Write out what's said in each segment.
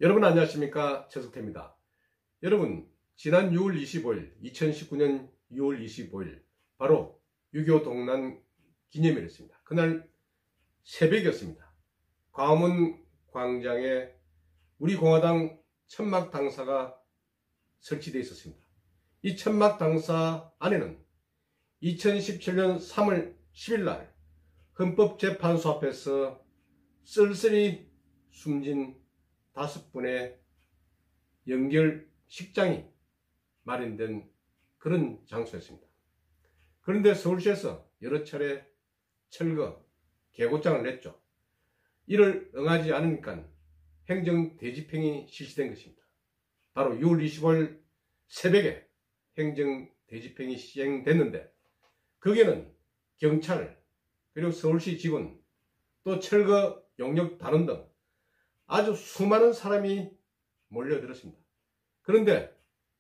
여러분 안녕하십니까, 최석태입니다. 여러분, 지난 6월 25일 2019년 6월 25일 바로 6.25 동란 기념일이었습니다. 그날 새벽이었습니다. 광화문 광장에 우리 공화당 천막 당사가 설치되어 있었습니다. 이 천막 당사 안에는 2017년 3월 10일 날 헌법재판소 앞에서 쓸쓸히 숨진 5분의 연결식장이 마련된 그런 장소였습니다. 그런데 서울시에서 여러 차례 철거, 개고장을 냈죠. 이를 응하지 않으니까 행정대집행이 실시된 것입니다. 바로 6월 25일 새벽에 행정대집행이 시행됐는데, 거기에는 경찰, 그리고 서울시 직원, 또 철거 용역 단원 등 아주 수많은 사람이 몰려들었습니다. 그런데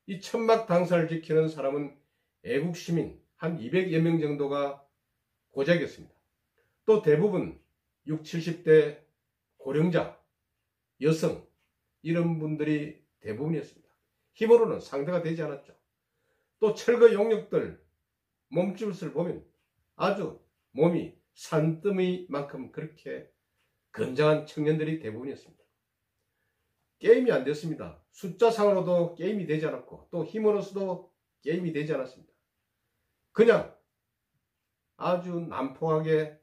이 천막 당사를 지키는 사람은 애국시민 한 200여 명 정도가 고작이었습니다. 또 대부분 60, 70대 고령자, 여성 이런 분들이 대부분이었습니다. 힘으로는 상대가 되지 않았죠. 또 철거 용역들 몸짓을 보면 아주 몸이 산더미만큼 그렇게 건장한 청년들이 대부분이었습니다. 게임이 안 됐습니다. 숫자상으로도 게임이 되지 않았고 또 힘으로서도 게임이 되지 않았습니다. 그냥 아주 난폭하게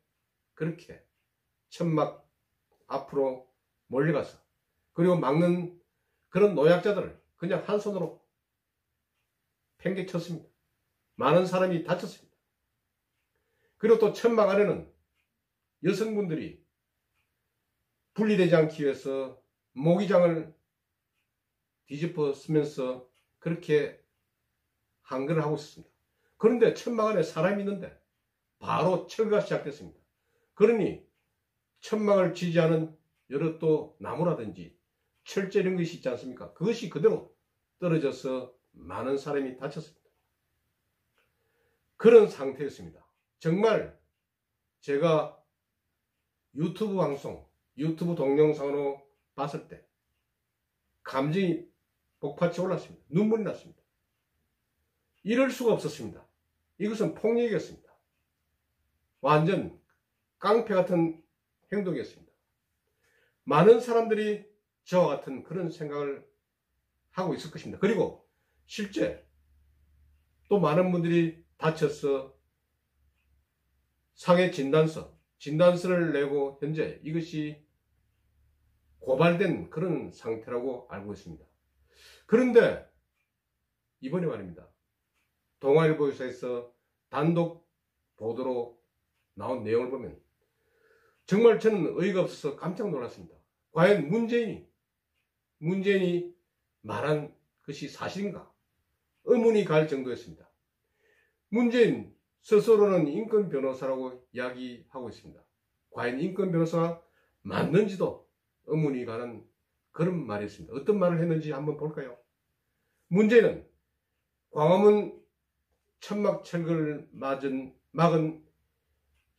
그렇게 천막 앞으로 몰려가서, 그리고 막는 그런 노약자들을 그냥 한 손으로 팽개쳤습니다. 많은 사람이 다쳤습니다. 그리고 또 천막 안에는 여성분들이 분리되지 않기 위해서 모기장을 뒤집어 쓰면서 그렇게 한글을 하고 있었습니다. 그런데 천막 안에 사람이 있는데 바로 철거가 시작됐습니다. 그러니 천막을 지지하는 여러 또 나무라든지 철제 이런 것이 있지 않습니까? 그것이 그대로 떨어져서 많은 사람이 다쳤습니다. 그런 상태였습니다. 정말 제가 유튜브 방송, 유튜브 동영상으로 봤을 때 감정이 복받쳐 올랐습니다. 눈물이 났습니다. 이럴 수가 없었습니다. 이것은 폭력이었습니다. 완전 깡패 같은 행동이었습니다. 많은 사람들이 저와 같은 그런 생각을 하고 있을 것입니다. 그리고 실제 또 많은 분들이 다쳐서 상해 진단서를 내고 현재 이것이 고발된 그런 상태라고 알고 있습니다. 그런데 이번에 말입니다, 동아일보에서 단독 보도로 나온 내용을 보면 정말 저는 어이가 없어서 깜짝 놀랐습니다. 과연 문재인이 말한 것이 사실인가 의문이 갈 정도였습니다. 문재인 스스로는 인권 변호사라고 이야기하고 있습니다. 과연 인권 변호사가 맞는지도 의문이 가는 그런 말이었습니다. 어떤 말을 했는지 한번 볼까요? 문재인은 광화문 천막 철거를 막은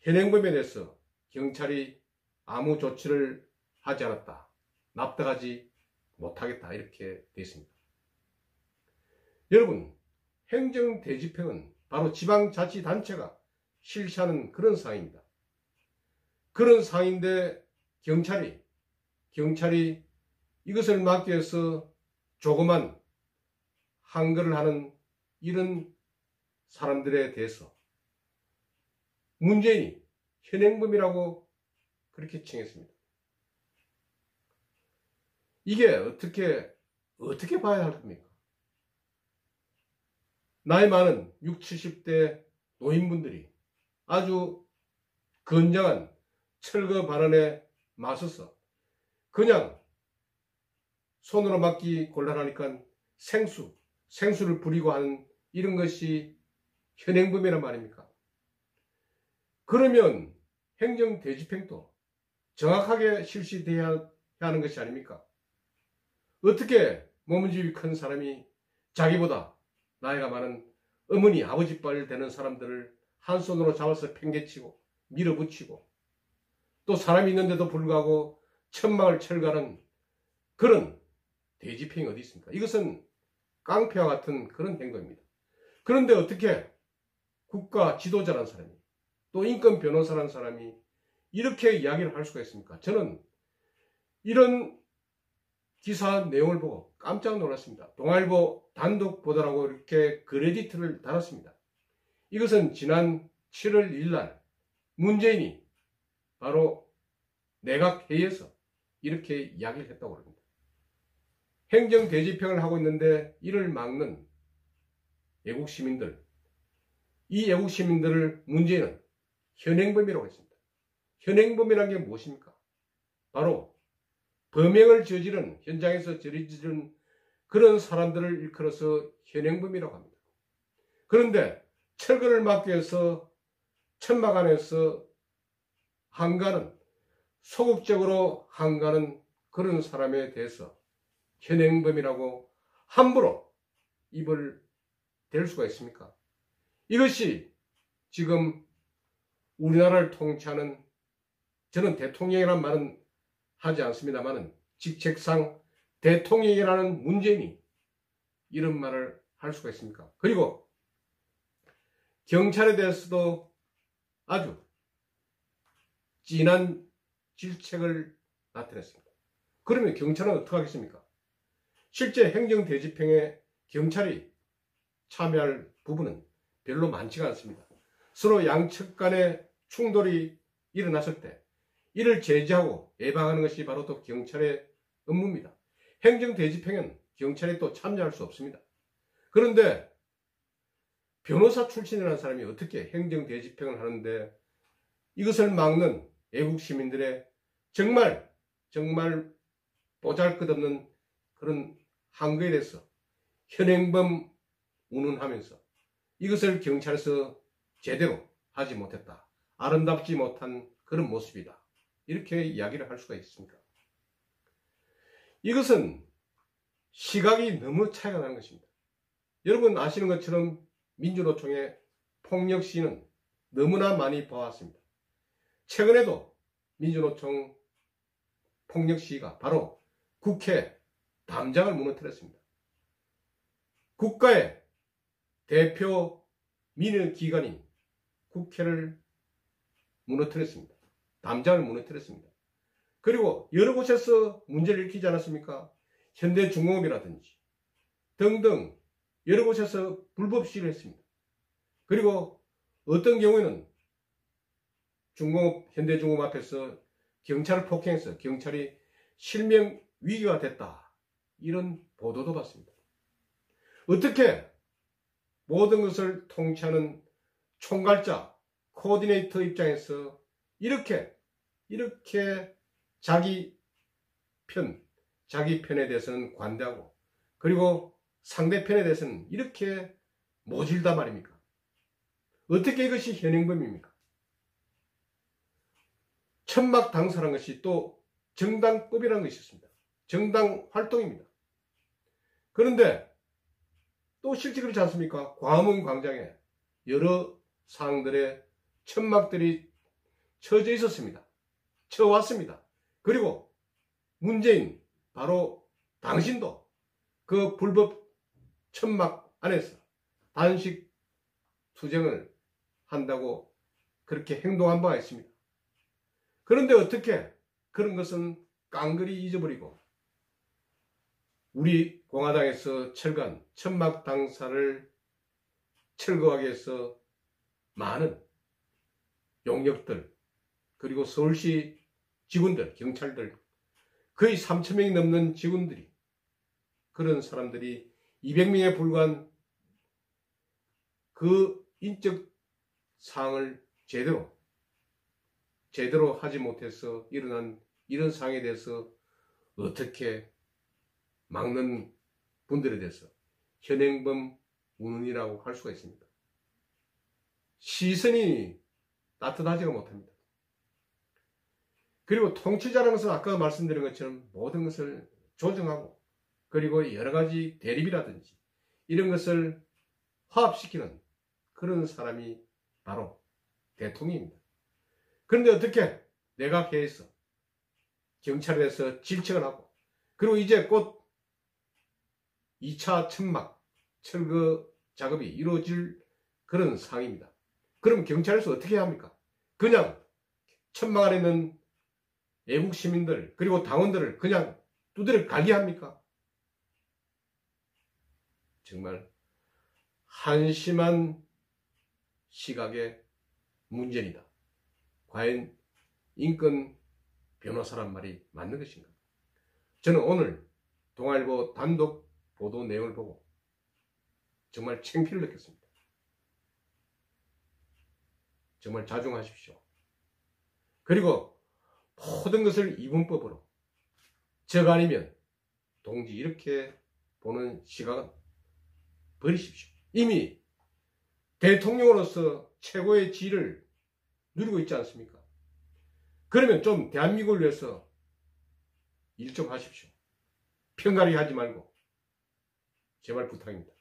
현행범에 대해서 경찰이 아무 조치를 하지 않았다, 납득하지 못하겠다, 이렇게 되어 있습니다. 여러분, 행정대집행은 바로 지방자치단체가 실시하는 그런 사항입니다. 그런 사항인데 경찰이 이것을 막기 위해서 조그만 한글을 하는 이런 사람들에 대해서 문재인이 현행범이라고 그렇게 칭했습니다. 이게 어떻게 봐야 할 겁니까? 나이 많은 60, 70대 노인분들이 아주 건장한 철거 발언에 맞서서 그냥 손으로 막기 곤란하니까 생수를 부리고 하는 이런 것이 현행범이란 말입니까? 그러면 행정대집행도 정확하게 실시돼야 하는 것이 아닙니까? 어떻게 몸집이 큰 사람이 자기보다 나이가 많은 어머니, 아버지빨 되는 사람들을 한 손으로 잡아서 팽개치고 밀어붙이고 또 사람이 있는데도 불구하고 천막을 철거하는 그런 대집행이 어디 있습니까? 이것은 깡패와 같은 그런 행동입니다. 그런데 어떻게 국가 지도자라는 사람이 또 인권 변호사라는 사람이 이렇게 이야기를 할 수가 있습니까? 저는 이런 기사 내용을 보고 깜짝 놀랐습니다. 동아일보 단독 보도라고 이렇게 크레디트를 달았습니다. 이것은 지난 7월 1일 날 문재인이 바로 내각회의에서 이렇게 이야기를 했다고 합니다. 행정 대집행을 하고 있는데 이를 막는 애국 시민들, 이 애국 시민들을 문재인은 현행범이라고 했습니다. 현행범이라는 게 무엇입니까? 바로 범행을 저지른, 현장에서 저지른 그런 사람들을 일컬어서 현행범이라고 합니다. 그런데 철거를 막기 위해서 천막 안에서 한가는, 소극적으로 한가는 그런 사람에 대해서 현행범이라고 함부로 입을 댈 수가 있습니까? 이것이 지금 우리나라를 통치하는, 저는 대통령이라는 말은 하지 않습니다만은 직책상 대통령이라는 문재인이 이런 말을 할 수가 있습니까? 그리고 경찰에 대해서도 아주 진한 질책을 나타냈습니다. 그러면 경찰은 어떻게 하겠습니까? 실제 행정 대집행에 경찰이 참여할 부분은 별로 많지가 않습니다. 서로 양측 간의 충돌이 일어났을 때 이를 제지하고 예방하는 것이 바로 또 경찰의 업무입니다. 행정 대집행은 경찰이 또 참여할 수 없습니다. 그런데 변호사 출신이라는 사람이 어떻게 행정 대집행을 하는데 이것을 막는 애국 시민들의 정말 보잘것없는 그런 한거에 대해서 현행범 운운하면서 이것을 경찰에서 제대로 하지 못했다. 아름답지 못한 그런 모습이다. 이렇게 이야기를 할 수가 있습니까? 이것은 시각이 너무 차이가 나는 것입니다. 여러분 아시는 것처럼 민주노총의 폭력 시위는 너무나 많이 봐왔습니다. 최근에도 민주노총 폭력 시위가 바로 국회 담장을 무너뜨렸습니다. 국가의 대표 민의기관인 국회를 무너뜨렸습니다. 담장을 무너뜨렸습니다. 그리고 여러 곳에서 문제를 일으키지 않았습니까? 현대중공업이라든지 등등 여러 곳에서 불법 시위를 했습니다. 그리고 어떤 경우에는 현대중공업 앞에서 경찰을 폭행해서 경찰이 실명 위기가 됐다. 이런 보도도 봤습니다. 어떻게 모든 것을 통치하는 총괄자, 코디네이터 입장에서 이렇게 자기 편에 대해서는 관대하고 그리고 상대편에 대해서는 이렇게 모질다 말입니까? 어떻게 이것이 현행범입니까? 천막 당사라는 것이 또 정당법이라는 것이 있습니다. 정당 활동입니다. 그런데 또 실제 그렇지 않습니까? 광화문 광장에 여러 사항들의 천막들이 쳐져 있었습니다. 쳐왔습니다. 그리고 문재인 바로 당신도 그 불법 천막 안에서 단식 투쟁을 한다고 그렇게 행동한 바가 있습니다. 그런데 어떻게 그런 것은 깡그리 잊어버리고 우리 공화당에서 철거한 천막 당사를 철거하기 위해서 많은 용역들 그리고 서울시 직원들, 경찰들 거의 3,000명이 넘는 직원들이 그런 사람들이 200명에 불과한 그 인적 사항을 제대로 하지 못해서 일어난 이런 상황에 대해서 어떻게 막는 분들에 대해서 현행범 운운이라고 할 수가 있습니까? 시선이 따뜻하지가 못합니다. 그리고 통치자라는 것은 아까 말씀드린 것처럼 모든 것을 조정하고 그리고 여러 가지 대립이라든지 이런 것을 화합시키는 그런 사람이 바로 대통령입니다. 그런데 어떻게 내각회에서 경찰에 대해서 질책을 하고 그리고 이제 곧 2차 천막 철거 작업이 이루어질 그런 상황입니다. 그럼 경찰에서 어떻게 해야 합니까? 그냥 천막 안에 있는 애국 시민들 그리고 당원들을 그냥 두드려 갈게 합니까? 정말 한심한 시각의 문제이다. 과연 인권 변호사란 말이 맞는 것인가? 저는 오늘 동아일보 단독 보도 내용을 보고 정말 창피를 느꼈습니다. 정말 자중하십시오. 그리고 모든 것을 이분법으로 적 아니면 동지 이렇게 보는 시각은 버리십시오. 이미 대통령으로서 최고의 지위를 누리고 있지 않습니까? 그러면 좀 대한민국을 위해서 일 좀 하십시오. 편가르기 하지 말고 제발 부탁입니다.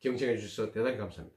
경청해 주셔서 대단히 감사합니다.